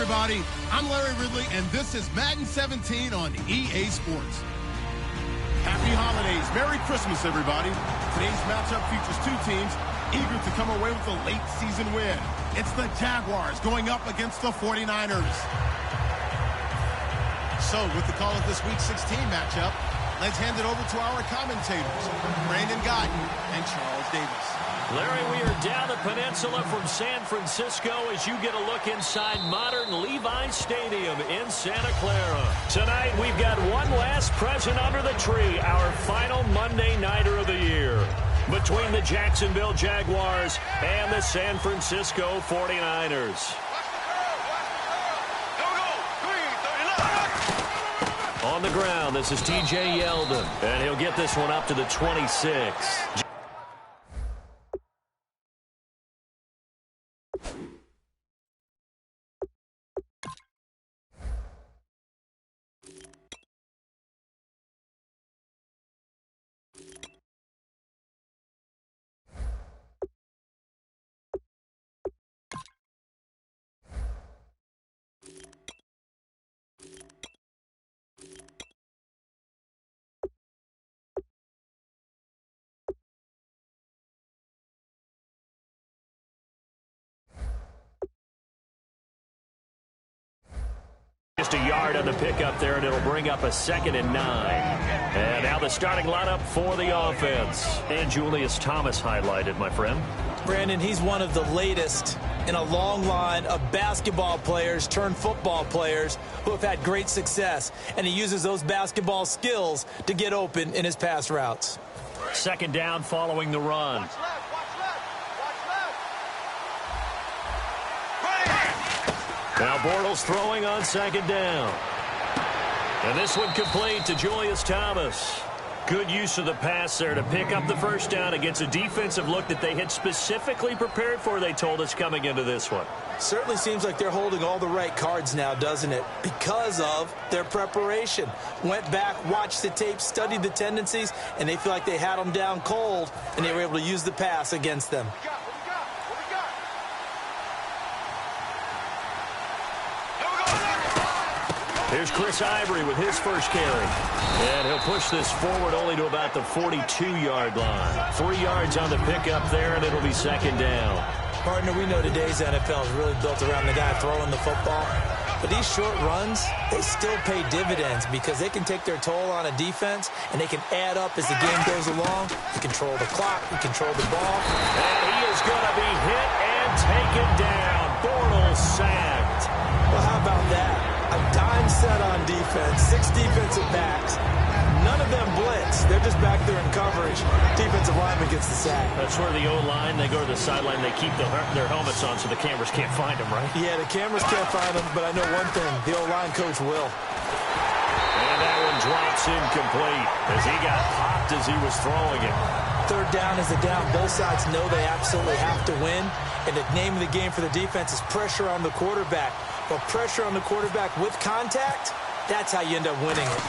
everybody. I'm Larry Ridley, and this is Madden 17 on EA Sports. Happy holidays. Merry Christmas, everybody. Today's matchup features two teams eager to come away with a late season win. It's the Jaguars going up against the 49ers. So, with the call of this Week 16 matchup, let's hand it over to our commentators, Brandon Guyton and Charles Davis. Larry, we are down the peninsula from San Francisco as you get a look inside modern Levi Stadium in Santa Clara. Tonight, we've got one last present under the tree, our final Monday Nighter of the year, between the Jacksonville Jaguars and the San Francisco 49ers. On the ground, this is T.J. Yeldon, and he'll get this one up to the 26. Just a yard on the pickup there, and it'll bring up a 2nd and 9. And now the starting lineup for the offense. And Julius Thomas highlighted, my friend. Brandon, he's one of the latest in a long line of basketball players turned football players who have had great success. And he uses those basketball skills to get open in his pass routes. 2nd down following the run. Now Bortles throwing on 2nd down. And this one complete to Julius Thomas. Good use of the pass there to pick up the 1st down against a defensive look that they had specifically prepared for, they told us, coming into this one. Certainly seems like they're holding all the right cards now, doesn't it? Because of their preparation. Went back, watched the tape, studied the tendencies, and they feel like they had them down cold, and they were able to use the pass against them. Here's Chris Ivory with his first carry. And he'll push this forward only to about the 42-yard line. 3 yards on the pickup there, and it'll be 2nd down. Partner, we know today's NFL is really built around the guy throwing the football. But these short runs, they still pay dividends because they can take their toll on a defense, and they can add up as the game goes along. You control the clock, you control the ball. And he is going to be hit and taken down. Bortles sacked. Well, how about that? A dime set on defense, 6 defensive backs. None of them blitz. They're just back there in coverage. Defensive lineman gets the sack. That's where the O-line, they go to the sideline, they keep their helmets on so the cameras can't find them, right? Yeah, the cameras can't find them, but I know one thing. The O-line coach will. And that one drops incomplete as he got popped as he was throwing it. 3rd down is a down. Both sides know they absolutely have to win. And the name of the game for the defense is pressure on the quarterback. But pressure on the quarterback with contact, that's how you end up winning it.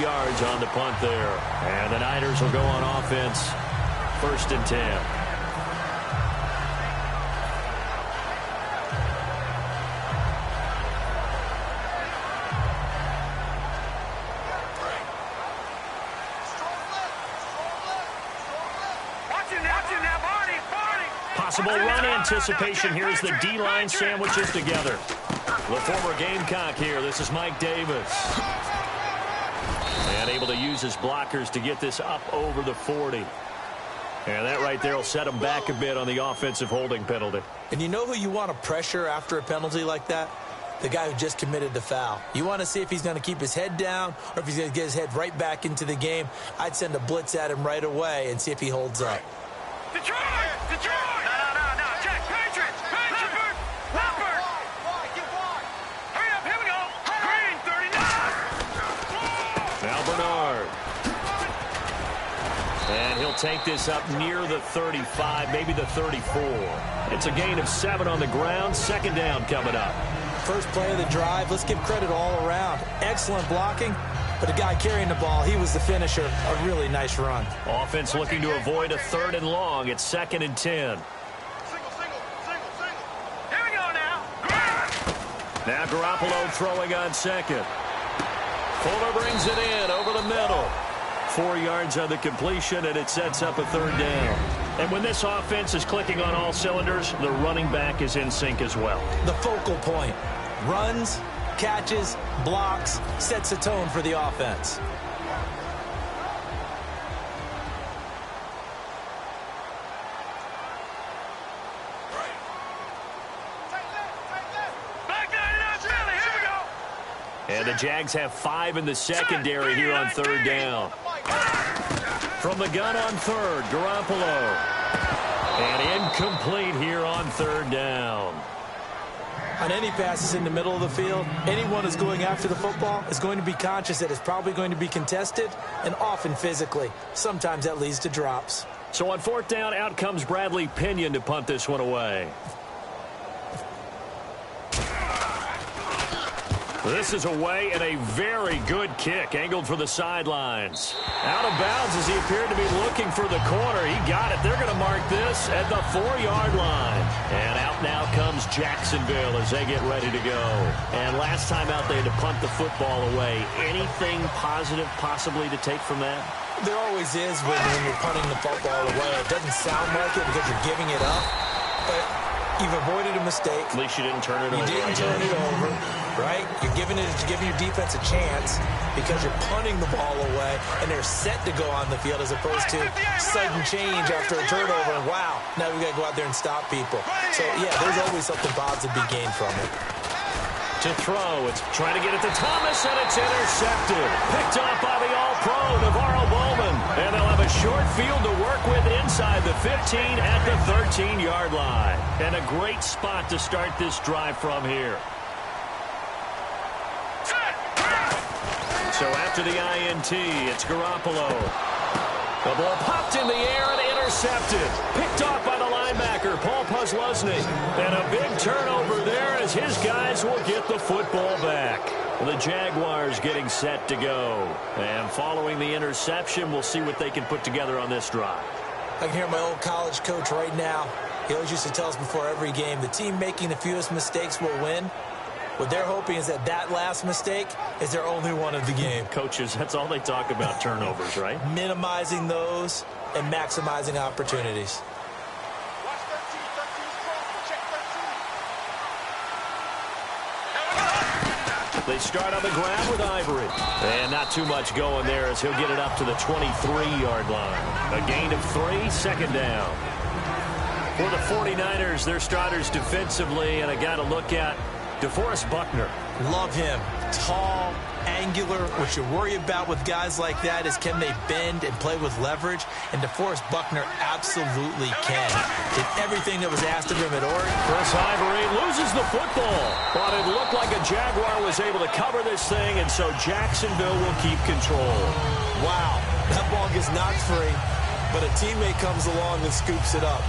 Yards on the punt there. And the Niners will go on offense. 1st and 10. Possible run anticipation. Here's the D-line sandwiches together. The former Gamecock here. This is Mike Davis. And able to use his blockers to get this up over the 40. And that right there will set him back a bit on the offensive holding penalty. And you know who you want to pressure after a penalty like that? The guy who just committed the foul. You want to see if he's going to keep his head down or if he's going to get his head right back into the game. I'd send a blitz at him right away and see if he holds up. Detroit! No, Jack, Patriots! Leopard! Hurry up, here we go! Green, 39! Now Bernard. And he'll take this up near the 35, maybe the 34. It's a gain of 7 on the ground. 2nd down coming up. First play of the drive, let's give credit all around. Excellent blocking, but the guy carrying the ball, he was the finisher. A really nice run. Offense looking to avoid a 3rd and long. It's 2nd and 10. Here we go now. Now Garoppolo throwing on 2nd. Fuller brings it in over the middle. 4 yards on the completion, and it sets up a 3rd down. And when this offense is clicking on all cylinders, the running back is in sync as well. The focal point. Runs, catches, blocks, sets a tone for the offense. And the Jags have 5 in the secondary here on 3rd down. From the gun on 3rd, Garoppolo. And incomplete here on 3rd down. On any passes in the middle of the field, anyone who's going after the football is going to be conscious that it's probably going to be contested, and often physically. Sometimes that leads to drops. So on 4th down, out comes Bradley Pinion to punt this one away. This is away and a very good kick, angled for the sidelines. Out of bounds as he appeared to be looking for the corner. He got it. They're going to mark this at the 4-yard line. And out now comes Jacksonville as they get ready to go. And last time out, they had to punt the football away. Anything positive possibly to take from that? There always is when you're punting the football away. It doesn't sound like it because you're giving it up, but you've avoided a mistake. At least you didn't turn it over. You didn't turn it over, right? You're giving your defense a chance because you're punting the ball away, and they're set to go on the field as opposed to sudden change after a turnover. And wow, now we got to go out there and stop people. So, yeah, there's always something positive to be gained from it. To throw, it's trying to get it to Thomas, and it's intercepted. Picked off by the All-Pro, Navarro Bowman. And they'll have a short field to work with inside the 15 at the 13-yard line. And a great spot to start this drive from here. So after the INT, it's Garoppolo. The ball popped in the air and intercepted. Picked off by the linebacker, Paul Posluszny. And a big turnover there as his guys will get the football back. The Jaguars getting set to go. And following the interception, we'll see what they can put together on this drive. I can hear my old college coach right now. He always used to tell us before every game, the team making the fewest mistakes will win. What they're hoping is that last mistake is their only one of the game. Coaches, that's all they talk about, turnovers, right? Minimizing those and maximizing opportunities. They start on the ground with Ivory. And not too much going there as he'll get it up to the 23-yard line. A gain of 3, 2nd down. For the 49ers, their starters defensively, and a guy to look at, DeForest Buckner. Love him. Tall, angular. What you worry about with guys like that is can they bend and play with leverage? And DeForest Buckner absolutely can. Did everything that was asked of him at Oregon. Chris Ivory loses the football. But it looked like a Jaguar was able to cover this thing, and so Jacksonville will keep control. Wow. That ball gets knocked free, but a teammate comes along and scoops it up.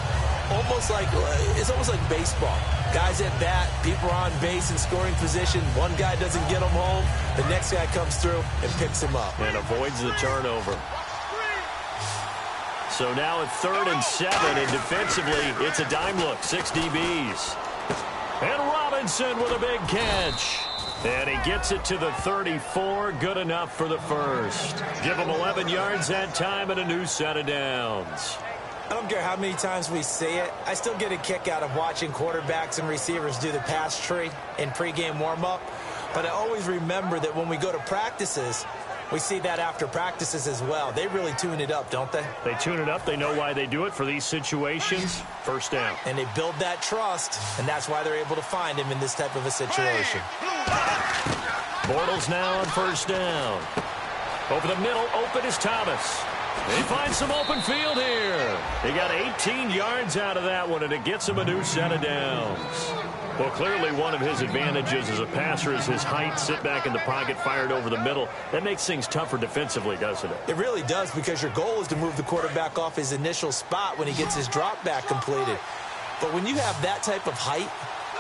It's almost like baseball. Guys at bat, people are on base in scoring position. One guy doesn't get him home. The next guy comes through and picks him up. And avoids the turnover. So now at 3rd and 7, and defensively, it's a dime look. 6 DBs. And Robinson with a big catch. And he gets it to the 34. Good enough for the first. Give him 11 yards that time and a new set of downs. I don't care how many times we say it. I still get a kick out of watching quarterbacks and receivers do the pass tree in pregame warm-up. But I always remember that when we go to practices, we see that after practices as well. They really tune it up, don't they? They tune it up. They know why they do it for these situations. First down. And they build that trust, and that's why they're able to find him in this type of a situation. Bortles now on 1st down. Over the middle, open is Thomas. They find some open field here. He got 18 yards out of that one, and it gets him a new set of downs. Well, clearly one of his advantages as a passer is his height. Sit back in the pocket, fired over the middle. That makes things tougher defensively, doesn't it? It really does, because your goal is to move the quarterback off his initial spot when he gets his drop back completed. But when you have that type of height,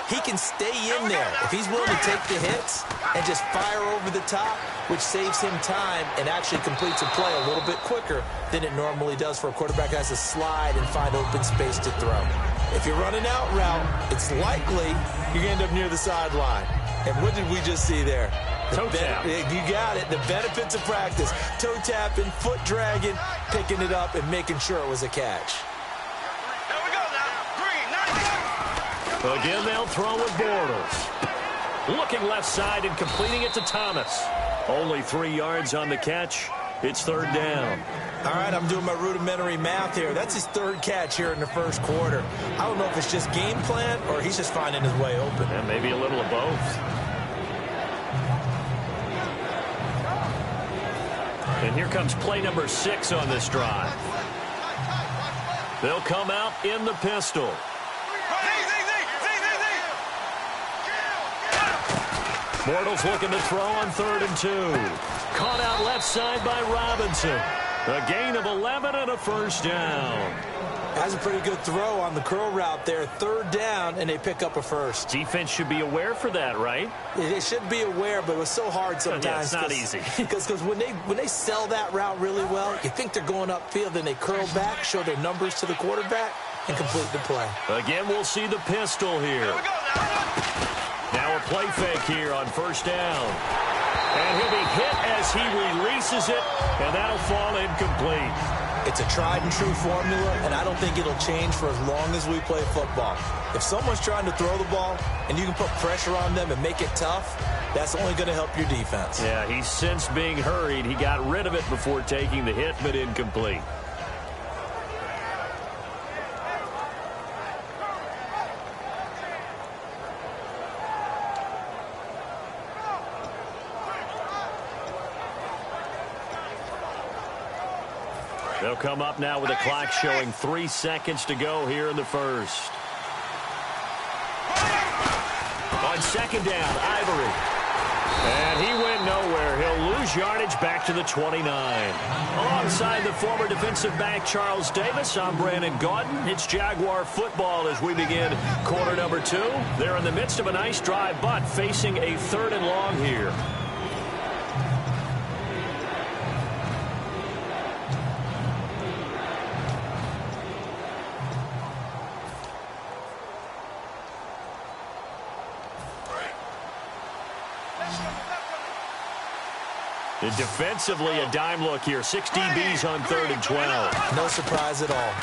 he can stay in there. If he's willing to take the hits and just fire over the top, which saves him time and actually completes a play a little bit quicker than it normally does for a quarterback who has to slide and find open space to throw. If you're running out route, it's likely you're going to end up near the sideline. And what did we just see there? Toe tap. You got it. The benefits of practice. Toe tapping, foot dragging, picking it up, and making sure it was a catch. There we go now. Green, 90. Again, they'll throw with Bortles. Looking left side and completing it to Thomas. Only 3 yards on the catch. It's third down. All right, I'm doing my rudimentary math here. That's his third catch here in the first quarter. I don't know if it's just game plan or he's just finding his way open. And maybe a little of both. And here comes play number 6 on this drive. They'll come out in the pistol. Bortles looking to throw on 3rd and 2. Caught out left side by Robinson. A gain of 11 and a first down. That's a pretty good throw on the curl route there. 3rd down, and they pick up a first. Defense should be aware for that, right? They should be aware, but it was so hard sometimes. Yeah, it's not easy. Because when they sell that route really well, you think they're going upfield, then they curl back, show their numbers to the quarterback, and complete the play. Again, we'll see the pistol here. Now a play fake here on first down. And he'll be hit as he releases it, and that'll fall incomplete. It's a tried-and-true formula, and I don't think it'll change for as long as we play football. If someone's trying to throw the ball and you can put pressure on them and make it tough, that's only going to help your defense. Yeah, he's since being hurried. He got rid of it before taking the hit, but incomplete. They'll come up now with a clock showing 3 seconds to go here in the first. On second down, Ivory. And he went nowhere. He'll lose yardage back to the 29. Alongside the former defensive back Charles Davis, I'm Brandon Gaudin. It's Jaguar football as we begin quarter number 2. They're in the midst of a nice drive, but facing a 3rd and long here. And defensively, a dime look here. 6 DBs on 3rd and 12. No surprise at all.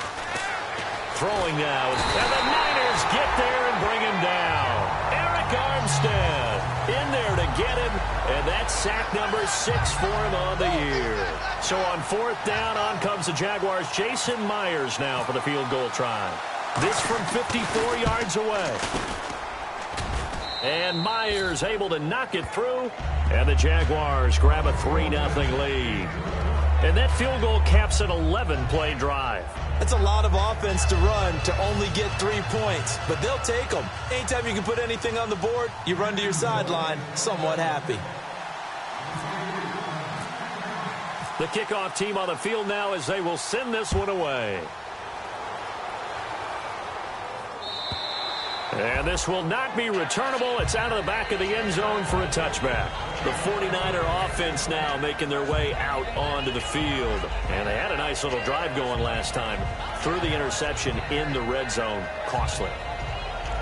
Throwing now. And the Niners get there and bring him down. Eric Armstead in there to get him. And that's sack number 6 for him on the year. So on 4th down, on comes the Jaguars. Jason Myers now for the field goal try. This from 54 yards away. And Myers able to knock it through. And the Jaguars grab a 3-0 lead. And that field goal caps an 11-play drive. That's a lot of offense to run to only get 3 points, but they'll take them. Anytime you can put anything on the board, you run to your sideline somewhat happy. The kickoff team on the field now as they will send this one away. And this will not be returnable. It's out of the back of the end zone for a touchback. The 49er offense now making their way out onto the field. And they had a nice little drive going last time. Threw the interception in the red zone. Costly.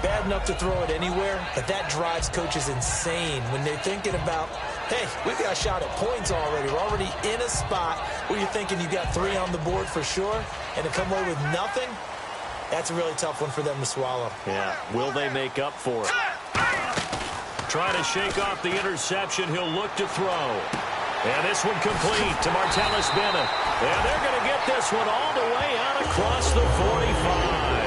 Bad enough to throw it anywhere, but that drives coaches insane when they're thinking about, hey, we've got a shot at points already. We're already in a spot where you're thinking you got 3 on the board for sure, and to come away with nothing, that's a really tough one for them to swallow. Yeah. Will they make up for it? Trying to shake off the interception. He'll look to throw. And this one complete to Martellus Bennett. And they're going to get this one all the way out across the 45.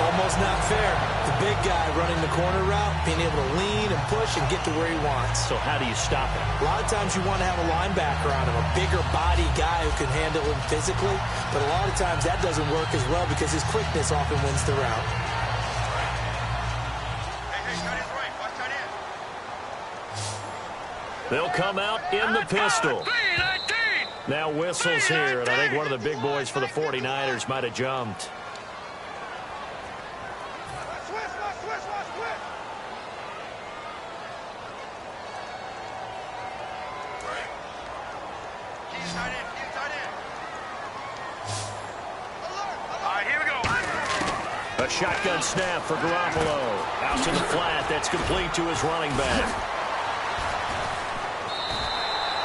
Almost not fair. The big guy running the corner route, being able to lean and push and get to where he wants. So how do you stop it? A lot of times you want to have a linebacker on him, a bigger body guy who can handle him physically. But a lot of times that doesn't work as well because his quickness often wins the route. They'll come out in the pistol. Now whistles here, and I think one of the big boys for the 49ers might have jumped. Here we go. A shotgun snap for Garoppolo. Out to the flat. That's complete to his running back.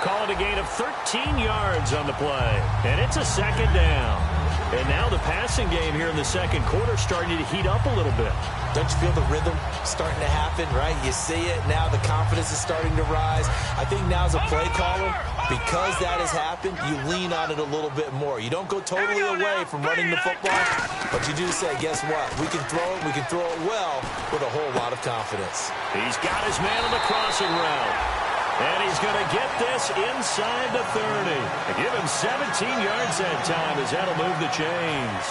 Call it a gain of 13 yards on the play. And it's a second down. And now the passing game here in the second quarter starting to heat up a little bit. Don't you feel the rhythm starting to happen, right? You see it. Now the confidence is starting to rise. I think now as a play caller, because that has happened, you lean on it a little bit more. You don't go totally away from running the football, but you do say, guess what? We can throw it. We can throw it well with a whole lot of confidence. He's got his man on the crossing route. And he's going to get this inside the 30. Give him 17 yards that time as that'll move the chains.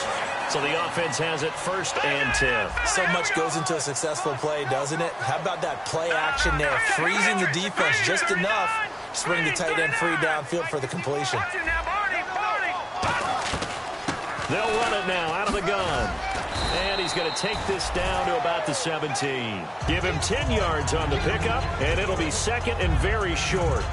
So the offense has it 1st and 10. So much goes into a successful play, doesn't it? How about that play action there? Freezing the defense just enough to bring the tight end free downfield for the completion. They'll run it now out of the gun. And he's going to take this down to about the 17. Give him 10 yards on the pickup, and it'll be 2nd and very short.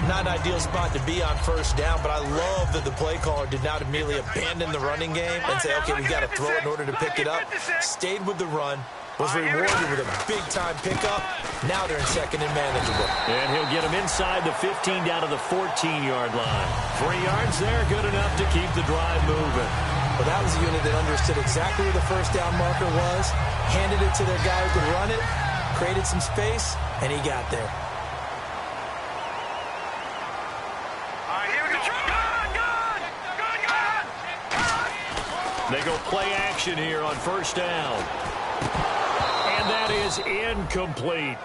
Not an ideal spot to be on 1st down, but I love that the play caller did not immediately abandon the running game and say, okay, we've got to throw it in order to pick it up. Stayed with the run, was rewarded with a big-time pickup. Now they're in 2nd and manageable. And he'll get him inside the 15 down to the 14-yard line. 3 yards there, good enough to keep the drive moving. Well, that was a unit that understood exactly where the 1st down marker was, handed it to their guy who could run it, created some space, and he got there. Here we go. Good. They go play action here on 1st down. And that is incomplete.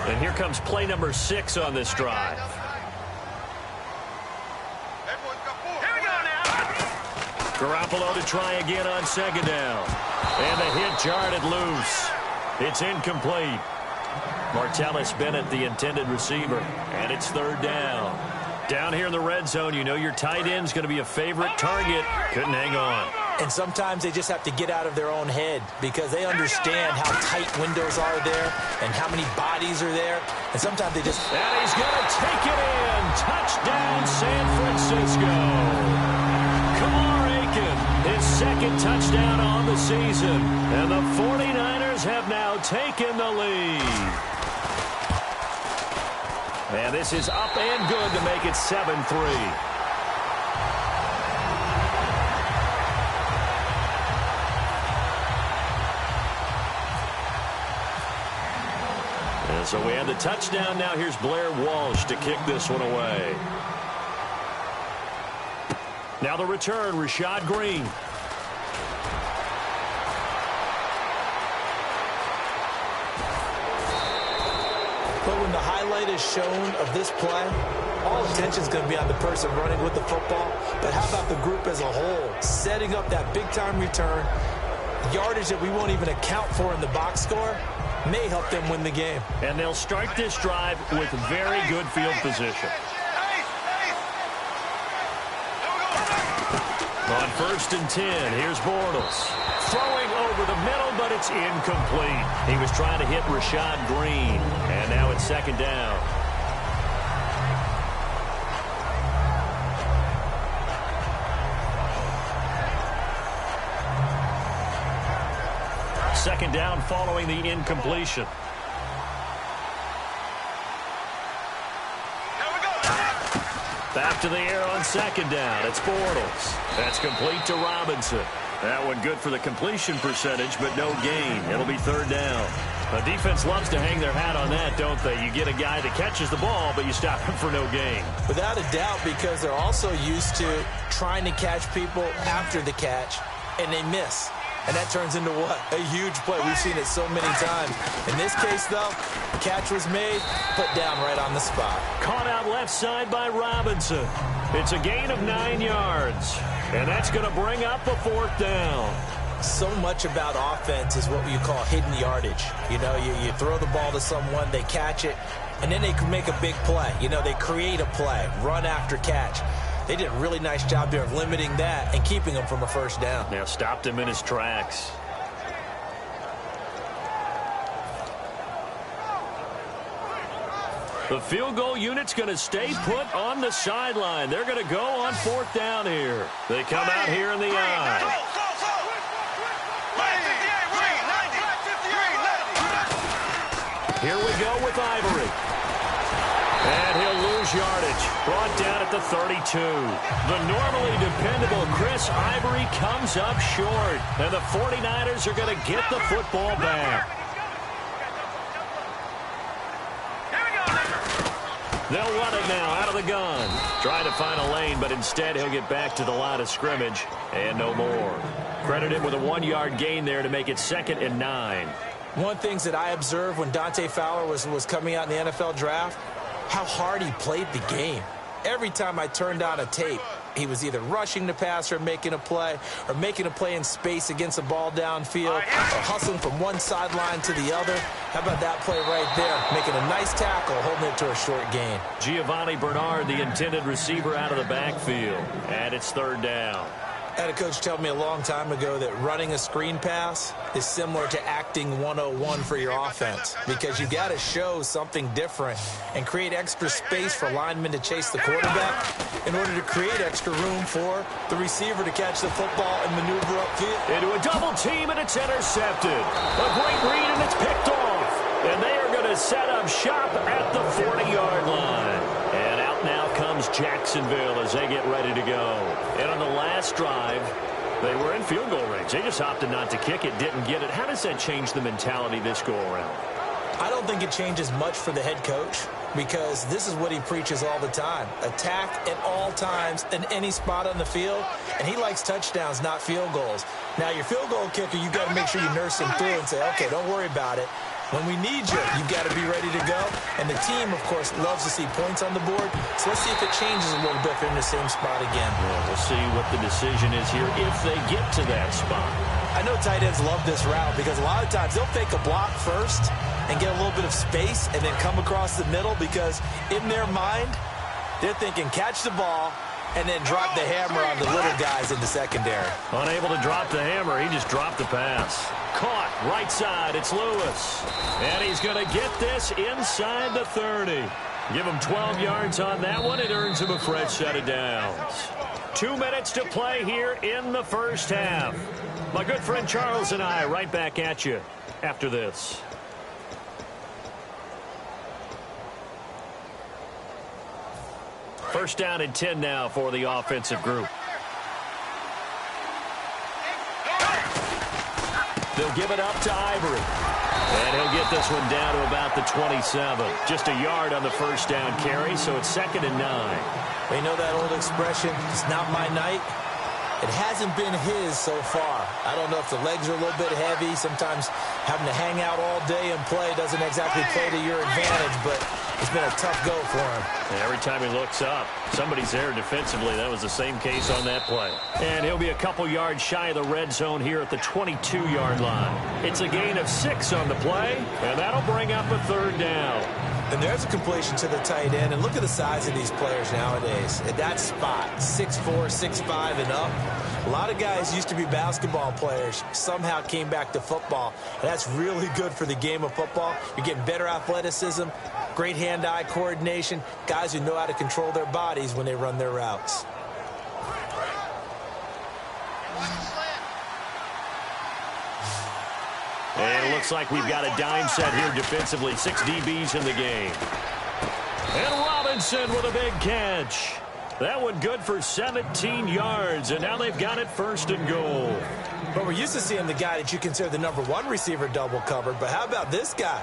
And here comes play number 6 on this drive. Here we go now. Garoppolo to try again on 2nd down. And the hit jarred it loose. It's incomplete. Martellus Bennett, the intended receiver. And it's 3rd down. Down here in the red zone, you know your tight end's going to be a favorite target. Couldn't hang on. And sometimes they just have to get out of their own head because they understand how tight windows are there and how many bodies are there. And sometimes they just... And he's going to take it in. Touchdown, San Francisco. Kamar Aiken, his 2nd touchdown on the season. And the 49ers have now taken the lead. And this is up and good to make it 7-3. So we have the touchdown. Now here's Blair Walsh to kick this one away. Now the return, Rashad Green. But when the highlight is shown of this play, all attention is going to be on the person running with the football. But how about the group as a whole? Setting up that big-time return, yardage that we won't even account for in the box score, may help them win the game. And they'll start this drive with very good field position. On 1st and 10, here's Bortles. Throwing over the middle, but it's incomplete. He was trying to hit Rashad Green. And now it's 2nd down. Second down following the incompletion. Back to the air on 2nd down. It's Bortles. That's complete to Robinson. That one good for the completion percentage, but no gain. It'll be 3rd down. The defense loves to hang their hat on that, don't they? You get a guy that catches the ball, but you stop him for no gain. Without a doubt, because they're also used to trying to catch people after the catch, and they miss. And that turns into what? A huge play. We've seen it so many times. In this case, though, catch was made, put down right on the spot. Caught out left side by Robinson. It's a gain of 9 yards. And that's going to bring up a 4th down. So much about offense is what you call hidden yardage. You know, you throw the ball to someone, they catch it, and then they can make a big play. You know, they create a play, run after catch. They did a really nice job there of limiting that and keeping him from a 1st down. Now stopped him in his tracks. The field goal unit's going to stay put on the sideline. They're going to go on 4th down here. They come out here in the I. Here we go with Ivory. And he'll lose yardage. Brought down at the 32. The normally dependable Chris Ivory comes up short. And the 49ers are going to get the football back. They'll run it now out of the gun. Trying to find a lane, but instead he'll get back to the line of scrimmage. And no more. Credit him with a 1-yard gain there to make it 2nd and 9. One of the things that I observed when Dante Fowler was coming out in the NFL draft, how hard he played the game. Every time I turned on a tape, he was either rushing the passer, making a play in space against the ball downfield, or hustling from one sideline to the other. How about that play right there? Making a nice tackle, holding it to a short gain. Giovanni Bernard, the intended receiver, out of the backfield. And it's 3rd down. I had a coach tell me a long time ago that running a screen pass is similar to acting 101 for your offense, because you got to show something different and create extra space for linemen to chase the quarterback in order to create extra room for the receiver to catch the football and maneuver upfield. Into a double team, and it's intercepted. A great read, and it's picked off. And they are going to set up shop at the 40-yard line. And out now comes Jacksonville as they get ready to go. And on the last drive, they were in field goal range. They just opted not to kick it, didn't get it. How does that change the mentality this go-around? I don't think it changes much for the head coach, because this is what he preaches all the time. Attack at all times in any spot on the field, and he likes touchdowns, not field goals. Now, your field goal kicker, you've got to make sure you nurse him through and say, okay, don't worry about it. When we need you, you've got to be ready to go. And the team, of course, loves to see points on the board. So let's see if it changes a little bit if they're in the same spot again. Well, we'll see what the decision is here if they get to that spot. I know tight ends love this route because a lot of times they'll fake a block first and get a little bit of space and then come across the middle, because in their mind, they're thinking catch the ball and then drop the hammer on the little guys in the secondary. Unable to drop the hammer, he just dropped the pass. Caught, right side, it's Lewis. And he's going to get this inside the 30. Give him 12 yards on that one. It earns him a fresh set of downs. 2 minutes to play here in the first half. My good friend Charles and I right back at you after this. First down and 10 now for the offensive group. They'll give it up to Ivory. And he'll get this one down to about the 27. Just a yard on the first down carry, so it's 2nd and 9. We know that old expression, it's not my night. It hasn't been his so far. I don't know if the legs are a little bit heavy. Sometimes having to hang out all day and play doesn't exactly play to your advantage, but it's been a tough go for him. And every time he looks up, somebody's there defensively. That was the same case on that play. And he'll be a couple yards shy of the red zone here at the 22-yard line. It's a gain of 6 on the play, and that'll bring up a 3rd down. And there's a completion to the tight end. And look at the size of these players nowadays. At that spot, 6'4", 6'5", and up. A lot of guys used to be basketball players, somehow came back to football. And that's really good for the game of football. You're getting better athleticism, great hand-eye coordination, guys who know how to control their bodies when they run their routes. And it looks like we've got a dime set here defensively. 6 DBs in the game. And Robinson with a big catch. That one good for 17 yards, and now they've got it 1st and goal. But we're used to seeing the guy that you consider the #1 receiver double covered, but how about this guy?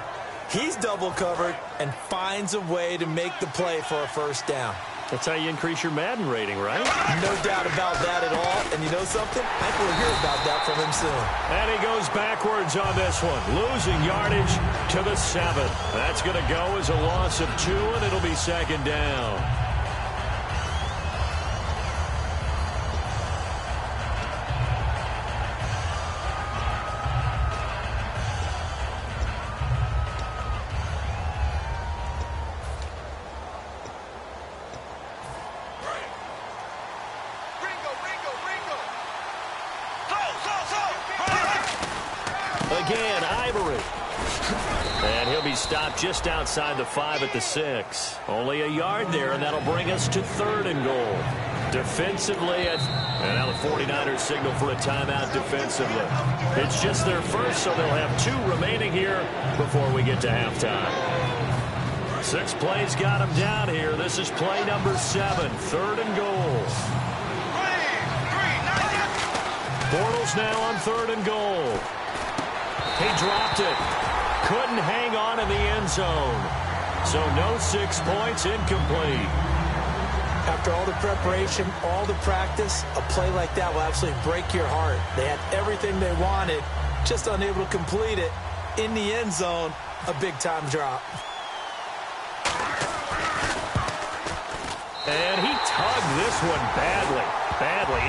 He's double covered and finds a way to make the play for a 1st down. That's how you increase your Madden rating, right? No doubt about that at all. And you know something? I think we'll hear about that from him soon. And he goes backwards on this one, losing yardage to the 7. That's going to go as a loss of 2, and it'll be 2nd down. Again, Ivory. And he'll be stopped just outside the 5 at the 6. Only a yard there, and that'll bring us to 3rd and goal. Defensively, and now the 49ers signal for a timeout defensively. It's just their first, so they'll have 2 remaining here before we get to halftime. 6 plays got them down here. This is play number 7, 3rd and goal. Bortles now on 3rd and goal. He dropped it. Couldn't hang on in the end zone. So no 6 points, incomplete. After all the preparation, all the practice, a play like that will absolutely break your heart. They had everything they wanted, just unable to complete it. In the end zone, a big-time drop. And he tugged this one badly.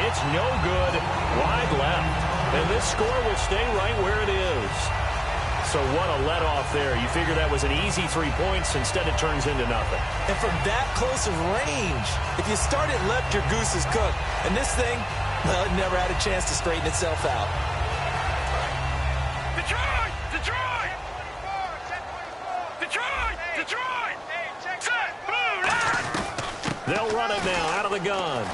It's no good. Wide left. And this score will stay right where it is. So what a let-off there. You figure that was an easy 3 points. Instead, it turns into nothing. And from that close of range, if you start it left, your goose is cooked. And this thing, well, it never had a chance to straighten itself out. Detroit! Detroit! Detroit! Detroit! Set! Blue line! They'll run it now out of the gun.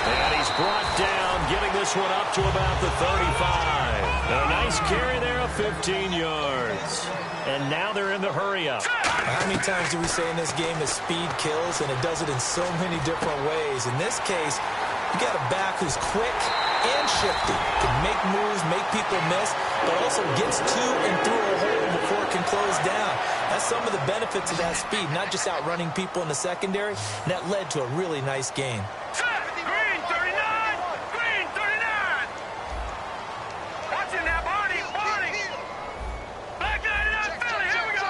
And he's brought down, getting this one up to about the 35. A nice carry there of 15 yards. And now they're in the hurry-up. How many times do we say in this game that speed kills, and it does it in so many different ways? In this case, you got a back who's quick and shifty, can make moves, make people miss, but also gets to and through a hole before it can close down. That's some of the benefits of that speed, not just outrunning people in the secondary, and that led to a really nice game. Green 39! Green 39! Watch it now, Barney! Barney! Black 99 Philly, here we go!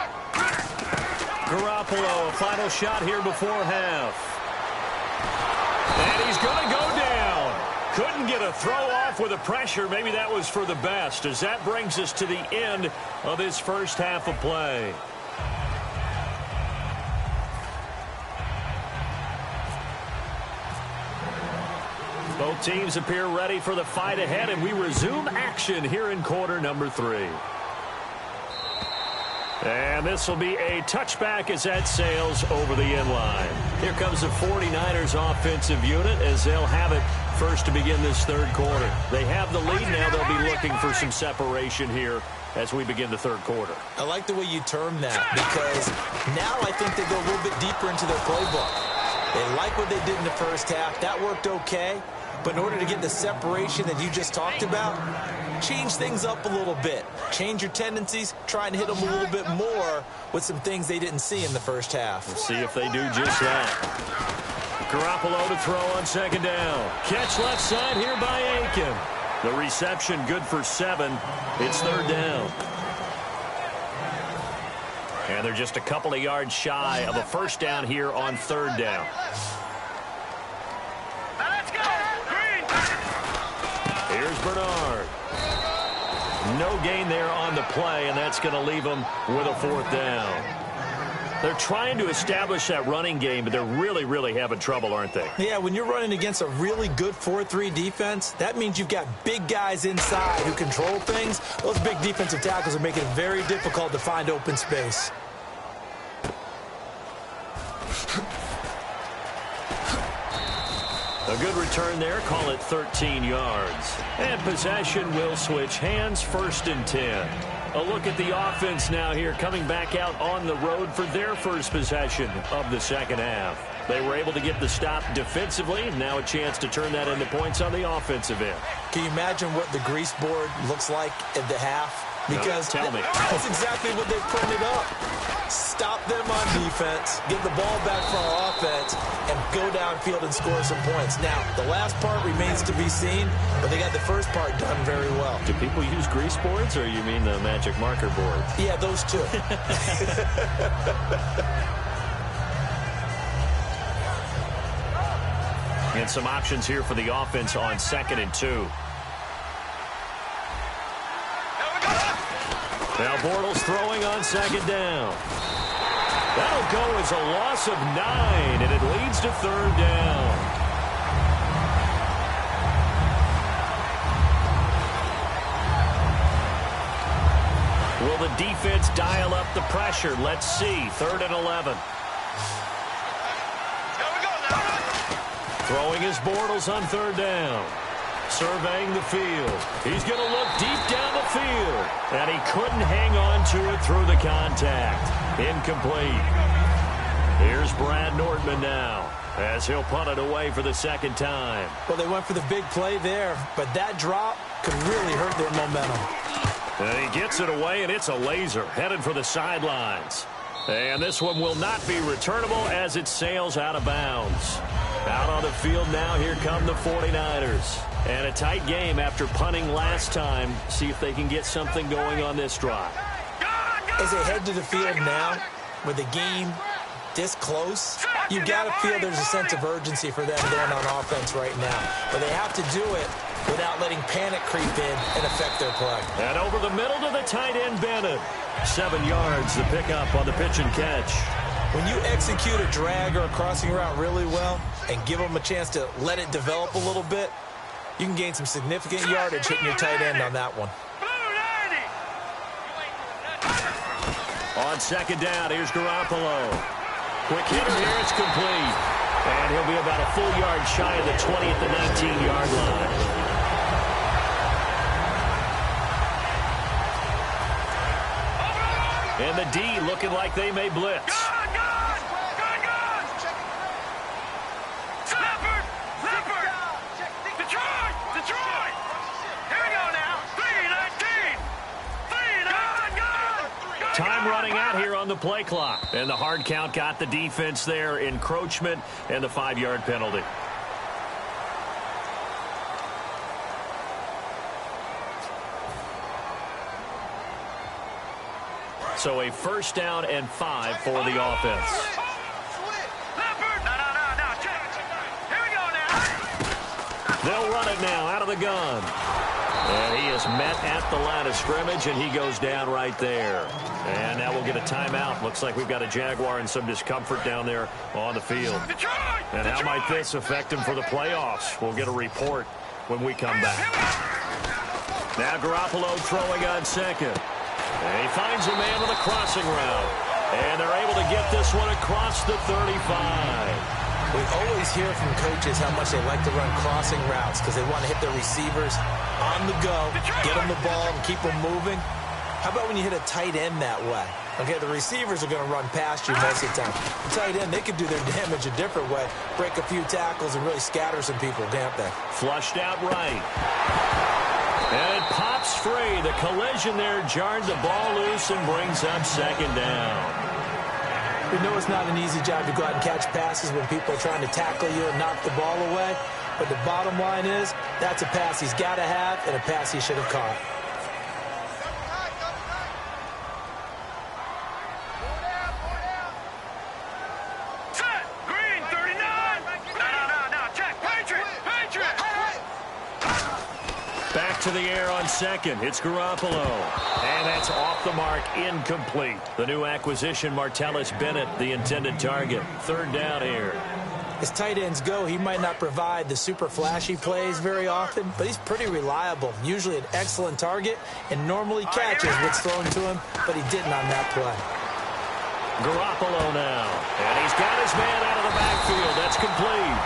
Garoppolo, a final shot here before half. And he's going to go down. Couldn't get a throw off with the pressure. Maybe that was for the best, as that brings us to the end of this first half of play. Both teams appear ready for the fight ahead, and we resume action here in quarter number 3. And this will be a touchback as that sails over the end line. Here comes the 49ers offensive unit as they'll have it first to begin this 3rd quarter. They have the lead now. They'll be looking for some separation here as we begin the 3rd quarter. I like the way you term that, because now I think they go a little bit deeper into their playbook. They like what they did in the first half. That worked okay. But in order to get the separation that you just talked about, change things up a little bit. Change your tendencies, try and hit them a little bit more with some things they didn't see in the first half. We'll see if they do just that. Garoppolo to throw on 2nd down. Catch left side here by Aiken. The reception good for 7. It's 3rd down. And they're just a couple of yards shy of a first down here on 3rd down. Here's Bernard. No gain there on the play, and that's going to leave them with a 4th down. They're trying to establish that running game, but they're really having trouble, aren't they? Yeah, when you're running against a really good 4-3 defense, that means you've got big guys inside who control things. Those big defensive tackles are making it very difficult to find open space. A good return there. Call it 13 yards. And possession will switch hands, 1st and 10. A look at the offense now here, coming back out on the road for their first possession of the 2nd half. They were able to get the stop defensively. Now a chance to turn that into points on the offensive end. Can you imagine what the grease board looks like at the half? Because tell me. That's exactly what they printed up. Stop them on defense, get the ball back for our offense, and go downfield and score some points. Now, the last part remains to be seen, but they got the first part done very well. Do people use grease boards, or you mean the magic marker board? Yeah, those two. And some options here for the offense on 2nd and 2. Now Bortles throwing on 2nd down. That'll go as a loss of 9, and it leads to 3rd down. We'll the defense dial up the pressure? Let's see. 3rd and 11. Throwing his Bortles on 3rd down. Surveying the field. He's going to look deep down the field. And he couldn't hang on to it through the contact. Incomplete. Here's Brad Nordman now, as he'll punt it away for the 2nd time. Well, they went for the big play there, but that drop could really hurt their momentum. And he gets it away, and it's a laser headed for the sidelines. And this one will not be returnable as it sails out of bounds. Out on the field now, here come the 49ers. And a tight game after punting last time. See if they can get something going on this drive. As they head to the field now, with the game this close, you got to feel there's a sense of urgency for them going on offense right now. But they have to do it without letting panic creep in and affect their play. And over the middle to the tight end, Bennett. 7 yards to pick up on the pitch and catch. When you execute a drag or a crossing route really well and give them a chance to let it develop a little bit, you can gain some significant yardage hitting your tight end on that one. On 2nd down, here's Garoppolo. Quick hitter here, it's complete. And he'll be about a full yard shy of the 20 at the 19-yard line. And the D looking like they may blitz. Time running out here on the play clock. And the hard count got the defense there. Encroachment and the 5-yard penalty. So a 1st down and 5 for the offense. They'll run it now out of the gun. And he is met at the line of scrimmage, and he goes down right there. And now we'll get a timeout. Looks like we've got a Jaguar and some discomfort down there on the field. And how might this affect him for the playoffs? We'll get a report when we come back. Now Garoppolo throwing on 2nd. And he finds a man with a crossing route. And they're able to get this one across the 35. We always hear from coaches how much they like to run crossing routes because they want to hit their receivers on the go, get them the ball, and keep them moving. How about when you hit a tight end that way? Okay, the receivers are going to run past you most of the time. The tight end, they could do their damage a different way, break a few tackles, and really scatter some people, can't they? Flushed out right. And it pops free. The collision there jarred the ball loose and brings up 2nd down. We know it's not an easy job to go out and catch passes when people are trying to tackle you and knock the ball away. But the bottom line is, that's a pass he's got to have and a pass he should have caught. Set! Green, 39! No, check! Patriot! Back to the air on 2nd. It's Garoppolo. And that's off the mark, incomplete. The new acquisition, Martellus Bennett, the intended target. 3rd down here. As tight ends go, he might not provide the super flashy plays very often, but he's pretty reliable. Usually an excellent target and normally catches what's thrown to him, but he didn't on that play. Garoppolo now. And he's got his man out of the backfield. That's complete.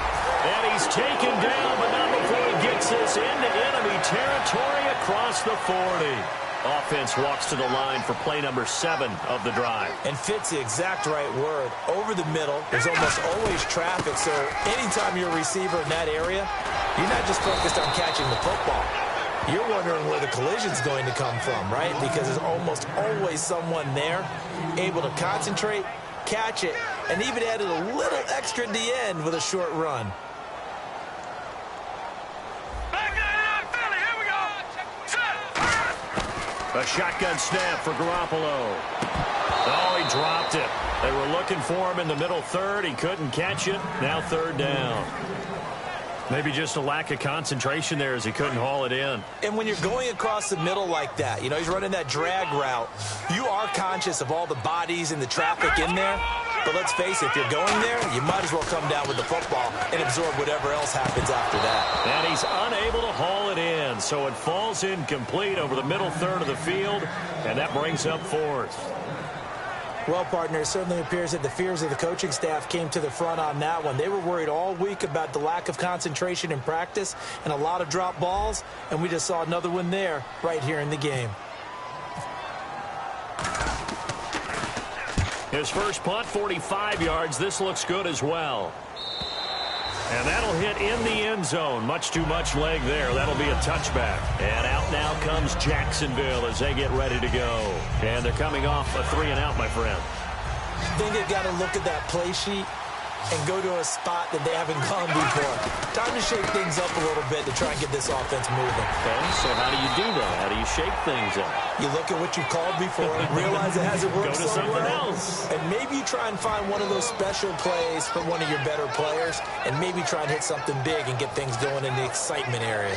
And he's taken down, but not before he gets this into enemy territory across the 40. Offense walks to the line for play number 7 of the drive. And fits the exact right word. Over the middle, there's almost always traffic, so anytime you're a receiver in that area, you're not just focused on catching the football. You're wondering where the collision's going to come from, right? Because there's almost always someone there able to concentrate, catch it, and even added a little extra at the end with a short run. A shotgun snap for Garoppolo. Oh, he dropped it. They were looking for him in the middle 3rd. He couldn't catch it. Now 3rd down. Maybe just a lack of concentration there as he couldn't haul it in. And when you're going across the middle like that, you know, he's running that drag route, you are conscious of all the bodies and the traffic in there. But let's face it, if you're going there, you might as well come down with the football and absorb whatever else happens after that. And he's unable to haul it in, so it falls incomplete over the middle third of the field, and that brings up fourth. Well, partner, it certainly appears that the fears of the coaching staff came to the front on that one. They were worried all week about the lack of concentration in practice and a lot of drop balls, and we just saw another one there right here in the game. His first punt, 45 yards. This looks good as well. And that'll hit in the end zone. Much too much leg there. That'll be a touchback. And out now comes Jacksonville as they get ready to go. And they're coming off a 3-and-out, my friend. I think they've got to look at that play sheet and go to a spot that they haven't gone before. Time to shake things up a little bit to try and get this offense moving. Okay, so how do you do that? How do you shake things up? You look at what you called before and realize it hasn't worked Go to something else. And maybe you try and find one of those special plays from one of your better players and maybe try and hit something big and get things going in the excitement area.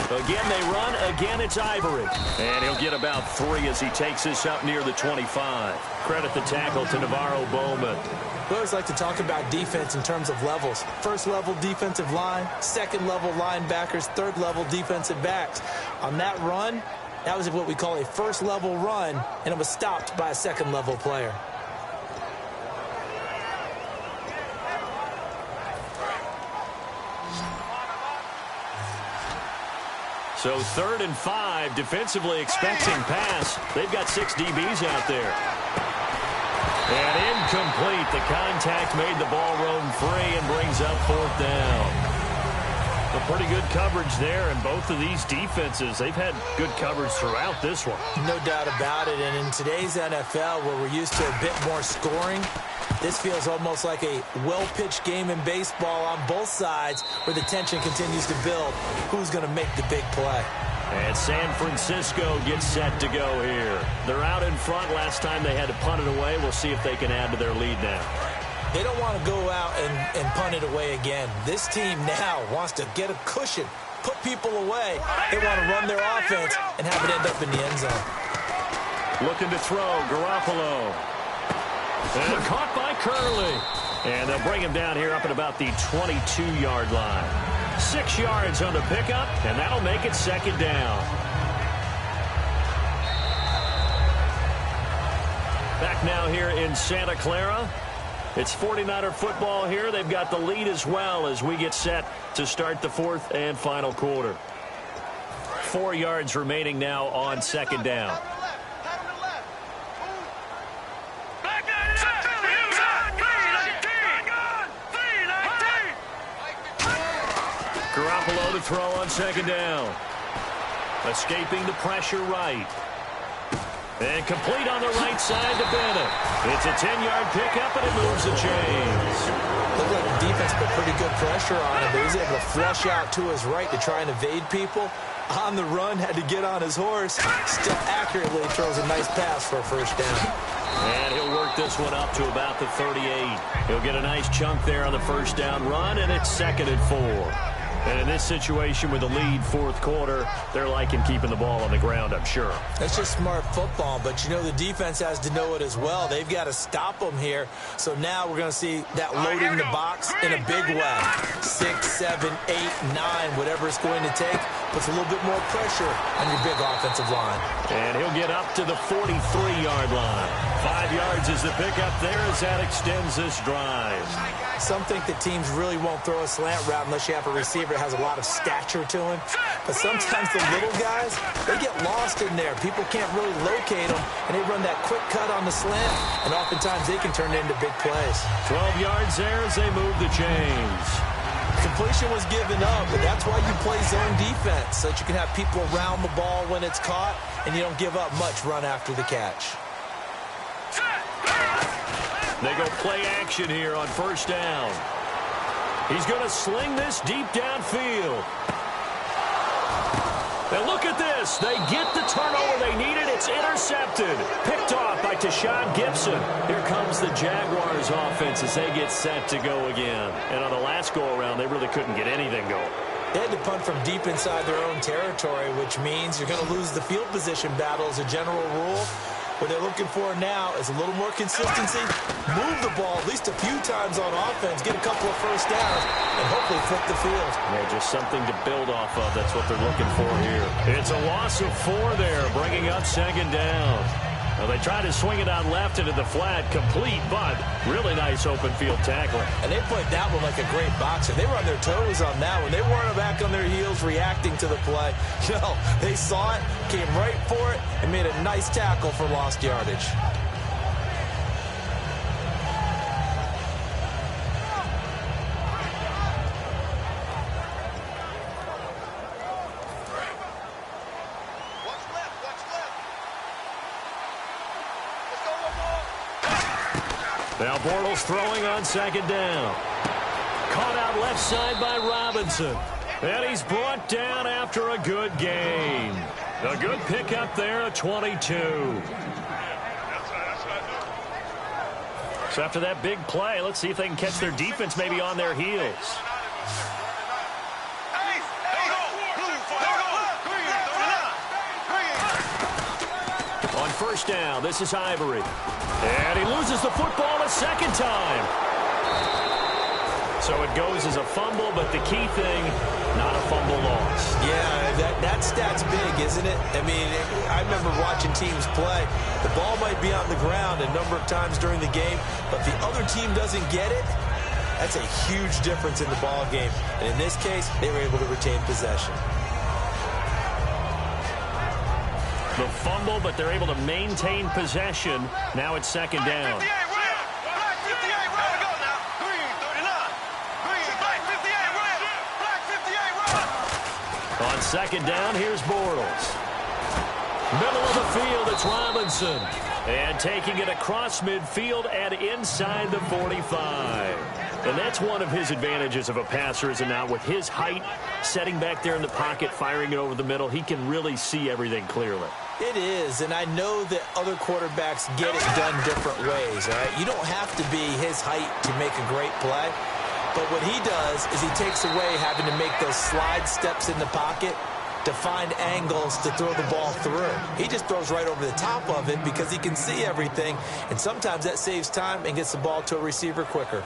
Again, they run. Again, it's Ivory. And he'll get about 3 as he takes this up near the 25. Credit the tackle to Navarro Bowman. We always like to talk about defense in terms of levels. First level defensive line, second level linebackers, third level defensive backs. On that run, that was what we call a first level run, and it was stopped by a second level player. So 3rd and 5, defensively expecting pass. They've got 6 DBs out there. And incomplete. The contact made the ball roam free and brings up 4th down. A pretty good coverage there, and both of these defenses, they've had good coverage throughout this one. No doubt about it, and in today's NFL, where we're used to a bit more scoring, this feels almost like a well-pitched game in baseball on both sides where the tension continues to build. Who's going to make the big play? And San Francisco gets set to go here. They're out in front. Last time they had to punt it away. We'll see if they can add to their lead now. They don't want to go out and punt it away again. This team now wants to get a cushion, put people away. They want to run their offense and have it end up in the end zone. Looking to throw, Garoppolo. And caught by Curley. And they'll bring him down here up at about the 22-yard line. 6 yards on the pickup, and that'll make it 2nd down. Back now here in Santa Clara. It's 49er football here. They've got the lead as well as we get set to start the 4th and final quarter. 4 yards remaining now on 2nd down. Garoppolo to throw on 2nd down. Escaping the pressure right. And complete on the right side to Bennett. It's a 10-yard pickup, and it moves the chains. Looked like the defense put pretty good pressure on him, but he was able to flush out to his right to try and evade people. On the run, had to get on his horse. Still accurately throws a nice pass for a 1st down. And he'll work this one up to about the 38. He'll get a nice chunk there on the 1st down run, and it's 2nd and 4. And in this situation with the lead 4th quarter, they're liking keeping the ball on the ground, I'm sure. That's just smart football, but you know the defense has to know it as well. They've got to stop them here. So now we're going to see that loading the box in a big way. 6, 7, 8, 9, whatever it's going to take, puts a little bit more pressure on your big offensive line. And he'll get up to the 43-yard line. 5 yards is the pickup there as that extends this drive. Some think that teams really won't throw a slant route unless you have a receiver that has a lot of stature to him. But sometimes the little guys, they get lost in there. People can't really locate them, and they run that quick cut on the slant, and oftentimes they can turn it into big plays. 12 yards there as they move the chains. Completion was given up, but that's why you play zone defense, so that you can have people around the ball when it's caught, and you don't give up much run after the catch. They go play action here on 1st down. He's going to sling this deep downfield. And look at this. They get the turnover they needed. It's intercepted. Picked off by quarterback to Sean Gibson. Here comes the Jaguars offense as they get set to go again. And on the last go-around, they really couldn't get anything going. They had to punt from deep inside their own territory, which means you're going to lose the field position battle as a general rule. What they're looking for now is a little more consistency, move the ball at least a few times on offense, get a couple of first downs, and hopefully flip the field. Yeah, just something to build off of. That's what they're looking for here. It's a loss of 4 there, bringing up second down. Well, they tried to swing it out left into the flat, complete, but really nice open field tackling. And they played that one like a great boxer. They were on their toes on that one. They weren't back on their heels reacting to the play. No, they saw it, came right for it, and made a nice tackle for lost yardage. Now Bortles throwing on second down. Caught out left side by Robinson. And he's brought down after a good gain. A good pickup there at 22. So after that big play, let's see if they can catch their defense maybe on their heels. On first down, this is Ivory. And he loses the football a second time. So it goes as a fumble, but the key thing, not a fumble loss. Yeah, that stat's big, isn't it? I mean, I remember watching teams play. The ball might be on the ground a number of times during the game, but the other team doesn't get it. That's a huge difference in the ball game. And in this case, they were able to retain possession. The fumble, but they're able to maintain possession. Now it's second down. On second down, here's Bortles. Middle of the field, it's Robinson. And taking it across midfield and inside the 45. And that's one of his advantages of a passer, is it not? With his height, setting back there in the pocket, firing it over the middle, he can really see everything clearly. It is, and I know that other quarterbacks get it done different ways, all right? You don't have to be his height to make a great play. But what he does is he takes away having to make those slide steps in the pocket to find angles to throw the ball through. He just throws right over the top of it because he can see everything, and sometimes that saves time and gets the ball to a receiver quicker.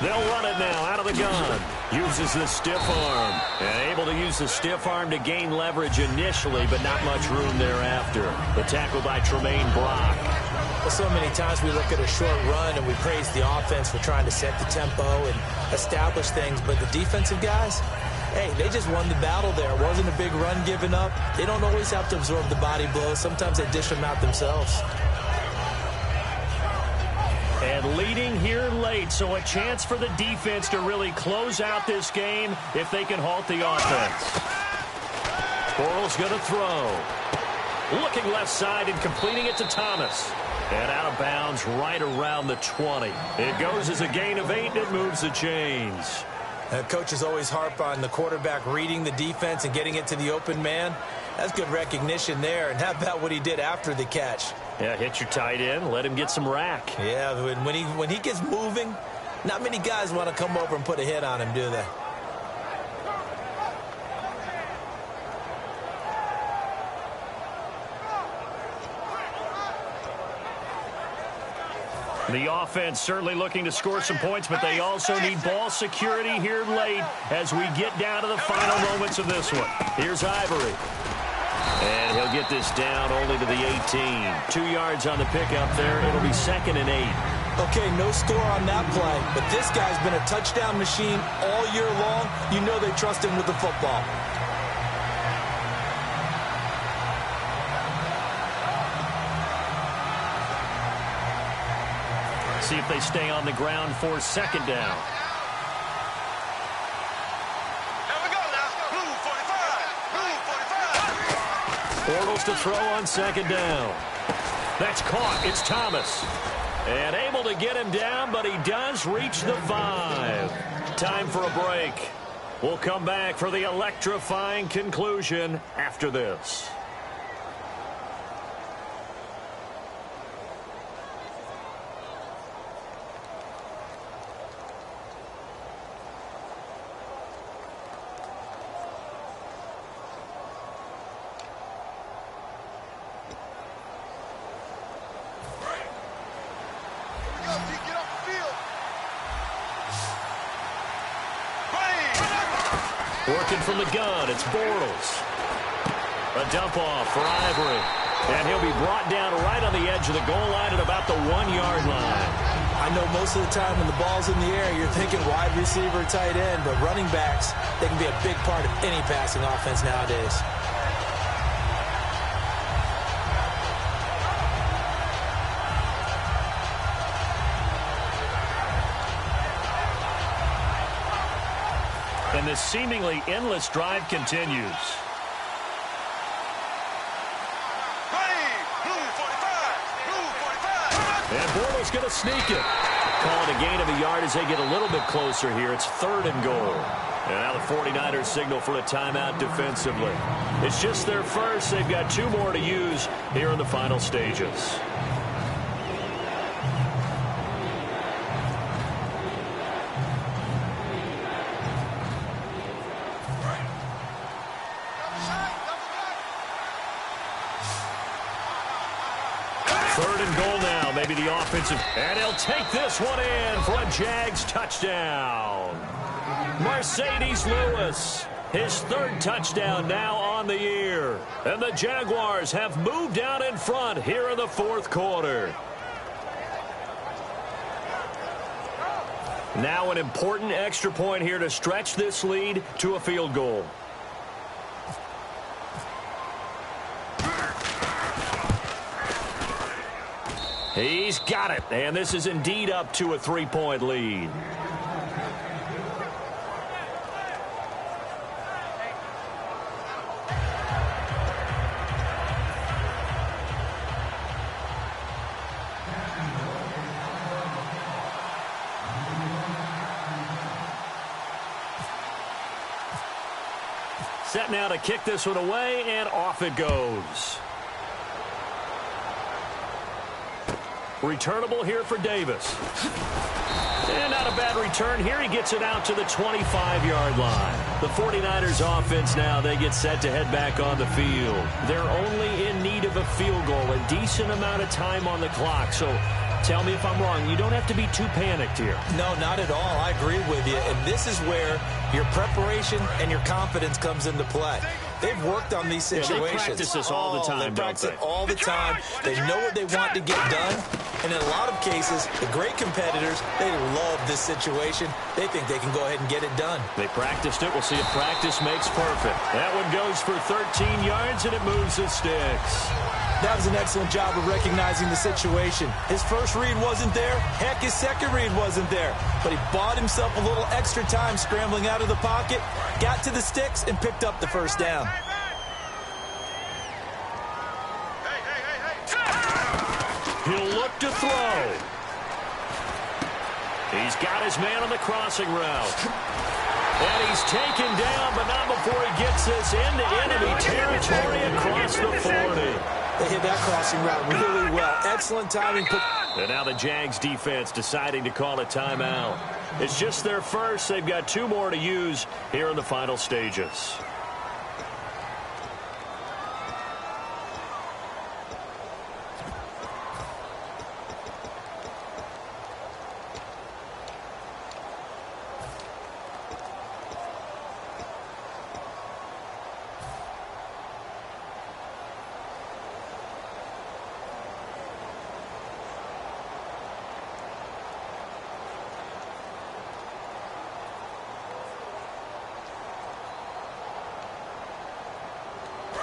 They'll run it now out of the gun. Uses the stiff arm. And able to use the stiff arm to gain leverage initially, but not much room thereafter. The tackle by Tremaine Brock. Well, so many times we look at a short run and we praise the offense for trying to set the tempo and establish things. But the defensive guys, hey, they just won the battle there. It wasn't a big run given up. They don't always have to absorb the body blows. Sometimes they dish them out themselves. And leading here late, so a chance for the defense to really close out this game if they can halt the offense. Bortles going to throw. Looking left side and completing it to Thomas. And out of bounds right around the 20. It goes as a gain of 8 and it moves the chains. Coaches always harp on the quarterback reading the defense and getting it to the open man. That's good recognition there. And how about what he did after the catch? Yeah, hit your tight end, let him get some rack. Yeah, when he gets moving, not many guys want to come over and put a hit on him, do they? The offense certainly looking to score some points, but they also need ball security here late as we get down to the final moments of this one. Here's Ivory. And he'll get this down only to the 18. 2 yards on the pickup there. It'll be 2nd and 8. Okay, no score on that play, but this guy's been a touchdown machine all year long. You know they trust him with the football. See if they stay on the ground for second down. Bortles to throw on second down. That's caught. It's Thomas. And able to get him down, but he does reach the 5. Time for a break. We'll come back for the electrifying conclusion after this. Working from the gun, it's Bortles. A dump off for Ivory. And he'll be brought down right on the edge of the goal line at about the 1-yard line. I know most of the time when the ball's in the air, you're thinking wide receiver, tight end, but running backs, they can be a big part of any passing offense nowadays. And this seemingly endless drive continues. And Bortles going to sneak it. Call it a gain of a yard as they get a little bit closer here. It's 3rd and goal. And now the 49ers signal for a timeout defensively. It's just their first. They've got 2 more to use here in the final stages. Maybe the offensive. And he'll take this one in for a Jags touchdown. Mercedes Lewis, his 3rd touchdown now on the year. And the Jaguars have moved out in front here in the 4th quarter. Now an important extra point here to stretch this lead to a field goal. He's got it, and this is indeed up to a 3-point lead. Set now to kick this one away, and off it goes. Returnable here for Davis. And not a bad return here. He gets it out to the 25-yard line. The 49ers offense now, they get set to head back on the field. They're only in need of a field goal, a decent amount of time on the clock. So tell me if I'm wrong. You don't have to be too panicked here. No, not at all. I agree with you. And this is where your preparation and your confidence comes into play. They've worked on these situations. They practice this all the time, They practice it all the time. They know what they want to get done. And in a lot of cases, the great competitors, they love this situation. They think they can go ahead and get it done. They practiced it. We'll see if practice makes perfect. That one goes for 13 yards, and it moves the sticks. That was an excellent job of recognizing the situation. His first read wasn't there. Heck, his second read wasn't there. But he bought himself a little extra time scrambling out of the pocket, got to the sticks, and picked up the first down. He'll look to throw. He's got his man on the crossing route. And he's taken down, but not before he gets this into enemy territory across the 40. They hit that crossing route really well. Excellent timing. And now the Jags defense deciding to call a timeout. It's just their first. They've got 2 more to use here in the final stages.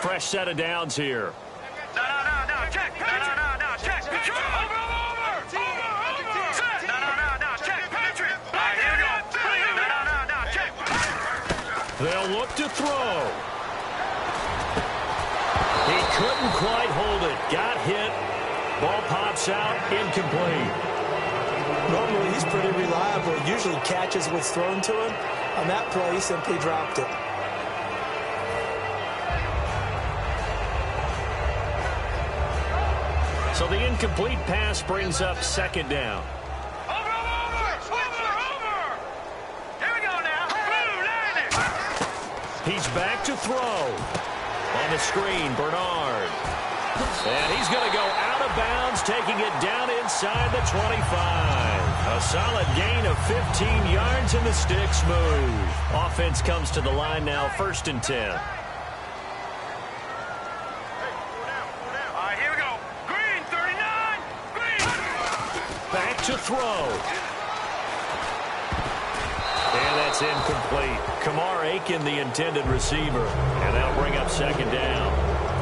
Fresh set of downs here. No, check. No, check. Control. Over. Set. No, check. Patrick. All right, here we go. No, check. They'll look to throw. He couldn't quite hold it. Got hit. Ball pops out, incomplete. Normally, he's pretty reliable. Usually catches what's thrown to him. On that play, he simply dropped it. So the incomplete pass brings up second down. He's back to throw. On the screen, Bernard. And he's going to go out of bounds, taking it down inside the 25. A solid gain of 15 yards, and the sticks move. Offense comes to the line now, 1st and 10. All right, here we go. Green, 39. Green. Back to throw. And that's incomplete. Kamar Aiken, the intended receiver. And that'll bring up second down.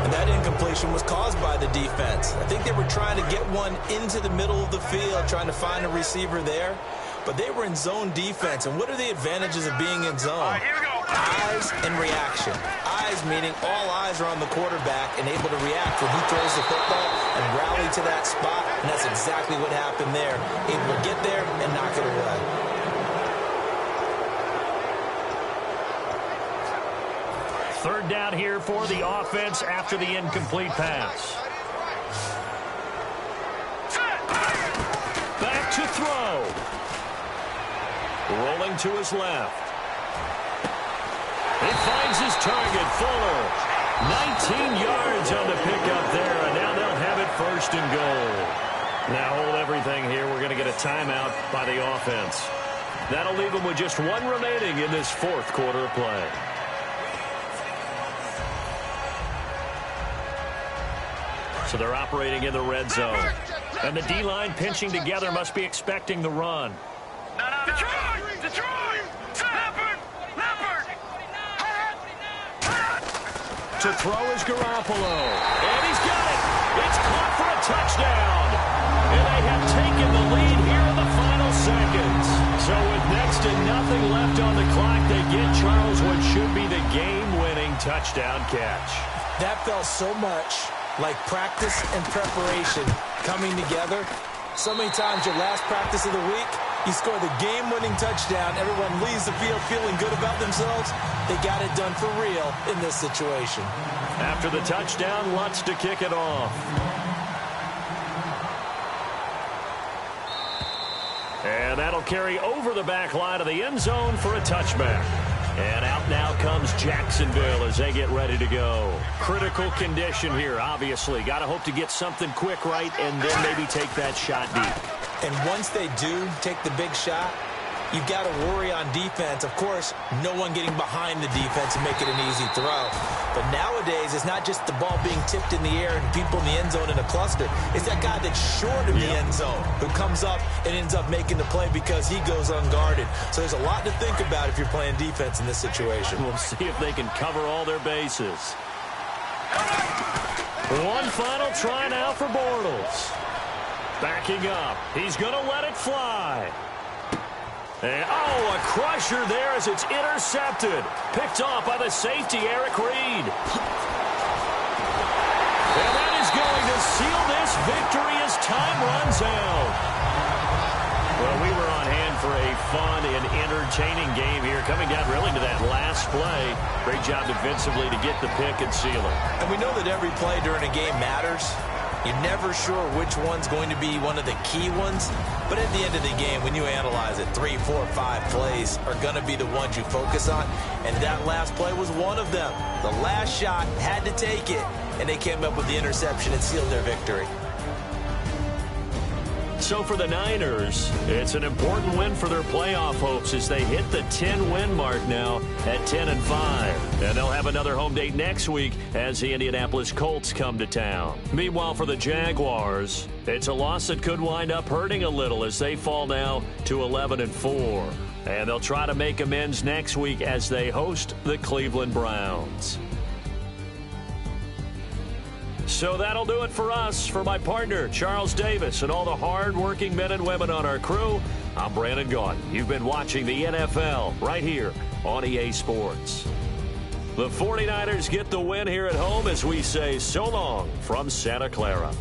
And that incompletion was caused by the defense. I think they were trying to get one into the middle of the field, trying to find a receiver there. But they were in zone defense. And what are the advantages of being in zone? All right, here we go. Eyes and reaction. Eyes meaning all eyes are on the quarterback and able to react when he throws the football and rally to that spot. And that's exactly what happened there. Able to get there and knock it away. Third down here for the offense after the incomplete pass. Back to throw. Rolling to his left. He finds his target, Fuller. 19 yards on the pickup there, and now they'll have it 1st and goal. Now hold everything here. We're going to get a timeout by the offense. That'll leave them with just one remaining in this 4th quarter of play. So they're operating in the red zone. And the D-line pinching together must be expecting the run. No. Detroit! Leopard! To throw is Garoppolo. And he's got it. It's caught for a touchdown. And they have taken the lead here in the final seconds. So with next to nothing left on the clock, they get Charles what should be the game-winning touchdown catch. That felt so much like practice and preparation coming together. So many times your last practice of the week, you score the game-winning touchdown. Everyone leaves the field feeling good about themselves. They got it done for real in this situation. After the touchdown, Lutz to kick it off. And that'll carry over the back line of the end zone for a touchback. And out now comes Jacksonville as they get ready to go. Critical condition here, obviously. Got to hope to get something quick right and then maybe take that shot deep. And once they do take the big shot, you've got to worry on defense. Of course, no one getting behind the defense and make it an easy throw. But nowadays, it's not just the ball being tipped in the air and people in the end zone in a cluster. It's that guy that's short of the end zone who comes up and ends up making the play because he goes unguarded. So there's a lot to think about if you're playing defense in this situation. We'll see if they can cover all their bases. One final try now for Bortles. Backing up. He's going to let it fly. And, a crusher there as it's intercepted. Picked off by the safety, Eric Reed. And that is going to seal this victory as time runs out. Well, we were on hand for a fun and entertaining game here, coming down really to that last play. Great job defensively to get the pick and seal it. And we know that every play during a game matters. You're never sure which one's going to be one of the key ones. But at the end of the game, when you analyze it, 3, 4, 5 plays are going to be the ones you focus on. And that last play was one of them. The last shot had to take it, and they came up with the interception and sealed their victory. So for the Niners, it's an important win for their playoff hopes as they hit the 10-win mark now at 10-5. And they'll have another home date next week as the Indianapolis Colts come to town. Meanwhile, for the Jaguars, it's a loss that could wind up hurting a little as they fall now to 11-4. And they'll try to make amends next week as they host the Cleveland Browns. So that'll do it for us. For my partner, Charles Davis, and all the hard-working men and women on our crew, I'm Brandon Gaudin. You've been watching the NFL right here on EA Sports. The 49ers get the win here at home as we say so long from Santa Clara.